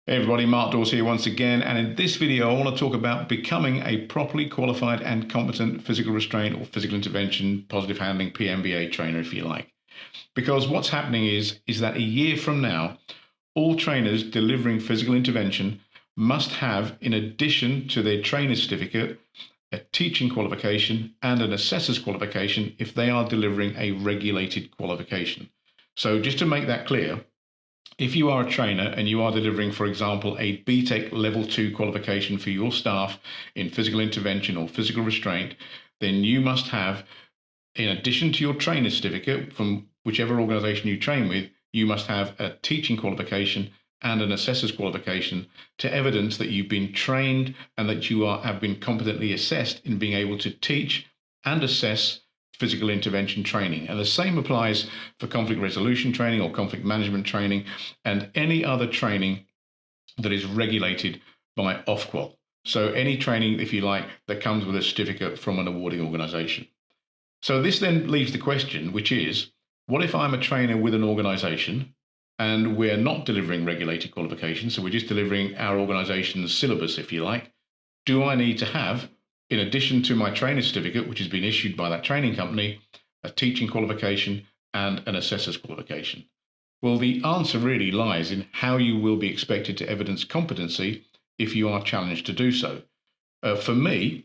Hey everybody, Mark Dawes here once again, and in this video I want to talk about becoming a properly qualified and competent physical restraint or physical intervention positive handling PMVA trainer, if you like. Because what's happening is that a year from now, all trainers delivering physical intervention must have, in addition to their trainer certificate, a teaching qualification and an assessor's qualification if they are delivering a regulated qualification. So just to make that clear, if you are a trainer and you are delivering, for example, a BTEC Level 2 qualification for your staff in physical intervention or physical restraint, then you must have, in addition to your trainer certificate from whichever organization you train with, you must have a teaching qualification and an assessor's qualification to evidence that you've been trained and that you have been competently assessed in being able to teach and assess physical intervention training. And the same applies for conflict resolution training or conflict management training and any other training that is regulated by Ofqual. So any training, if you like, that comes with a certificate from an awarding organization. So this then leaves the question, which is, what if I'm a trainer with an organization and we're not delivering regulated qualifications, so we're just delivering our organization's syllabus, if you like? Do I need to have, in addition to my trainer certificate, which has been issued by that training company, a teaching qualification and an assessor's qualification? Well, the answer really lies in how you will be expected to evidence competency if you are challenged to do so. For me,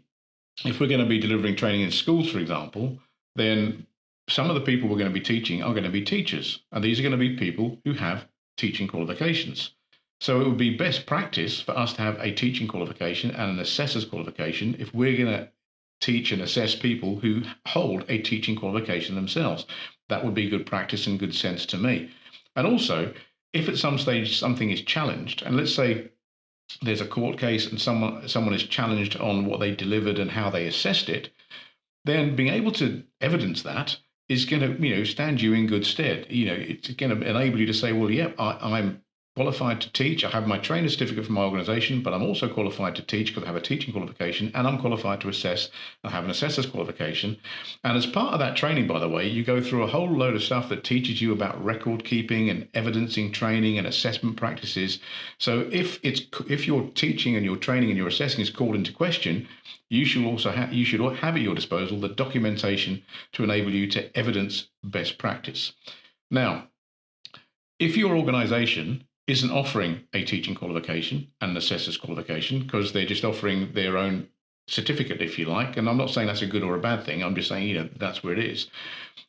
if we're going to be delivering training in schools, for example, then some of the people we're going to be teaching are going to be teachers, and these are going to be people who have teaching qualifications. So it would be best practice for us to have a teaching qualification and an assessor's qualification if we're going to teach and assess people who hold a teaching qualification themselves. That would be good practice and good sense to me. And also, if at some stage something is challenged, and let's say there's a court case and someone is challenged on what they delivered and how they assessed it, then being able to evidence that is going to, stand you in good stead. It's going to enable you to say, well, yeah, I'm qualified to teach. I have my trainer certificate from my organization, but I'm also qualified to teach because I have a teaching qualification, and I'm qualified to assess. I have an assessor's qualification. And as part of that training, by the way, you go through a whole load of stuff that teaches you about record keeping and evidencing training and assessment practices. So if your teaching and your training and your assessing is called into question, you should have at your disposal the documentation to enable you to evidence best practice. Now, if your organization isn't offering a teaching qualification and an assessor's qualification because they're just offering their own certificate, if you like, and I'm not saying that's a good or a bad thing, I'm just saying, that's where it is,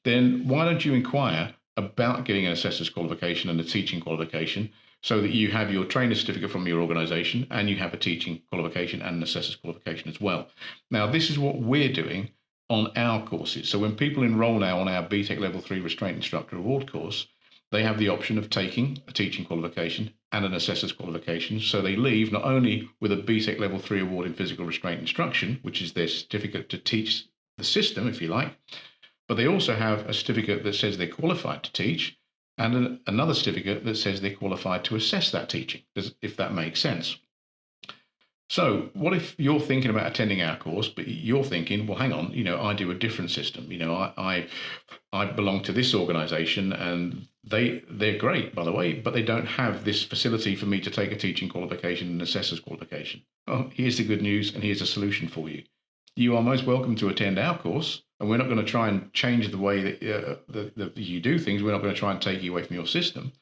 then why don't you inquire about getting an assessor's qualification and a teaching qualification so that you have your trainer certificate from your organization and you have a teaching qualification and an assessor's qualification as well. Now, this is what we're doing on our courses. So when people enroll now on our BTEC Level 3 Restraint Instructor Award Course, they have the option of taking a teaching qualification and an assessor's qualification. So they leave not only with a BTEC Level 3 award in physical restraint instruction, which is their certificate to teach the system, if you like, but they also have a certificate that says they're qualified to teach and another certificate that says they're qualified to assess that teaching, if that makes sense. So what if you're thinking about attending our course, but you're thinking, well, hang on, I do a different system. I belong to this organization and they're great, by the way, but they don't have this facility for me to take a teaching qualification and assessor's qualification. Oh, here's the good news and here's a solution for you. You are most welcome to attend our course, and we're not going to try and change the way that you do things. We're not going to try and take you away from your system,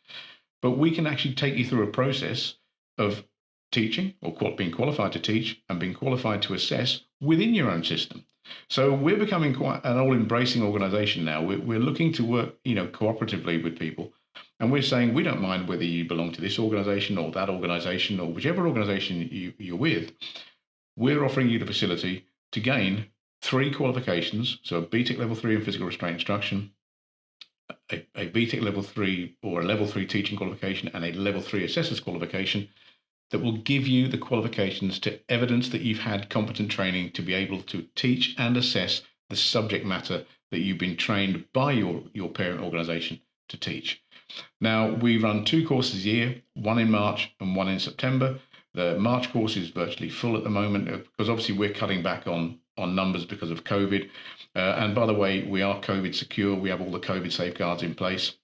but we can actually take you through a process of teaching or being qualified to teach and being qualified to assess within your own system. So we're becoming quite an all-embracing organization now. We're looking to work, cooperatively with people, and we're saying we don't mind whether you belong to this organization or that organization or whichever organization you're with. We're offering you the facility to gain 3 qualifications, so a BTEC Level 3 in physical restraint instruction, a BTEC Level 3 or a Level 3 teaching qualification, and a Level 3 assessor's qualification that will give you the qualifications to evidence that you've had competent training to be able to teach and assess the subject matter that you've been trained by your parent organization to teach. Now, we run 2 courses a year, one in March and one in September. The March course is virtually full at the moment because obviously we're cutting back on numbers because of COVID. And by the way, we are COVID secure. We have all the COVID safeguards in place.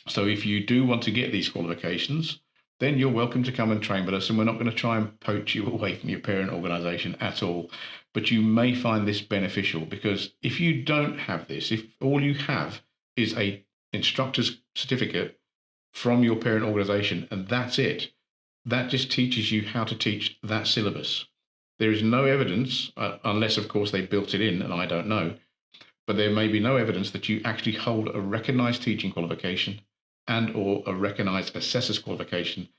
So if you do want to get these qualifications, then you're welcome to come and train with us. And we're not going to try and poach you away from your parent organization at all. But you may find this beneficial, because if you don't have this, if all you have is a instructor's certificate from your parent organization and that's it, that just teaches you how to teach that syllabus. There is no evidence, unless of course they built it in and I don't know, but there may be no evidence that you actually hold a recognized teaching qualification and or a recognized assessor's qualification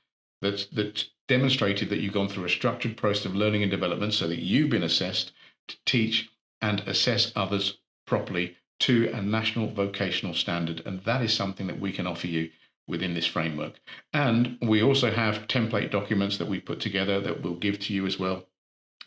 that's demonstrated that you've gone through a structured process of learning and development so that you've been assessed to teach and assess others properly to a national vocational standard. And that is something that we can offer you within this framework. And we also have template documents that we put together that we'll give to you as well.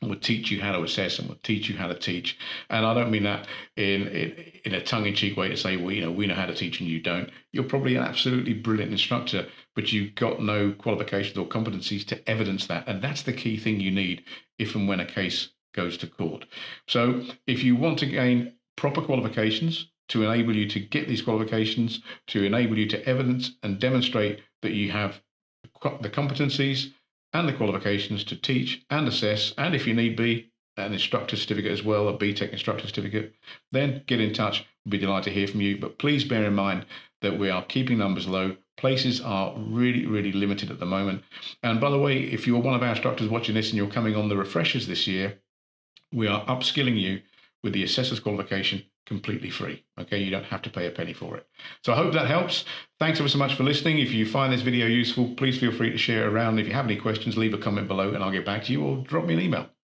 We'll teach you how to assess and we'll teach you how to teach. And I don't mean that in a tongue-in-cheek way to say, well, we know how to teach and you don't. You're probably an absolutely brilliant instructor, but you've got no qualifications or competencies to evidence that. And that's the key thing you need if and when a case goes to court. So if you want to gain proper qualifications to enable you to get these qualifications, to enable you to evidence and demonstrate that you have the competencies and the qualifications to teach and assess, and if you need be, an instructor certificate as well, a BTEC instructor certificate, then get in touch. We'll be delighted to hear from you. But please bear in mind that we are keeping numbers low. Places are really, really limited at the moment. And by the way, if you're one of our instructors watching this and you're coming on the refreshers this year, we are upskilling you with the assessor's qualification completely free. Okay, you don't have to pay a penny for it. So I hope that helps. Thanks ever so much for listening. If you find this video useful, please feel free to share it around. If you have any questions, leave a comment below and I'll get back to you, or drop me an email.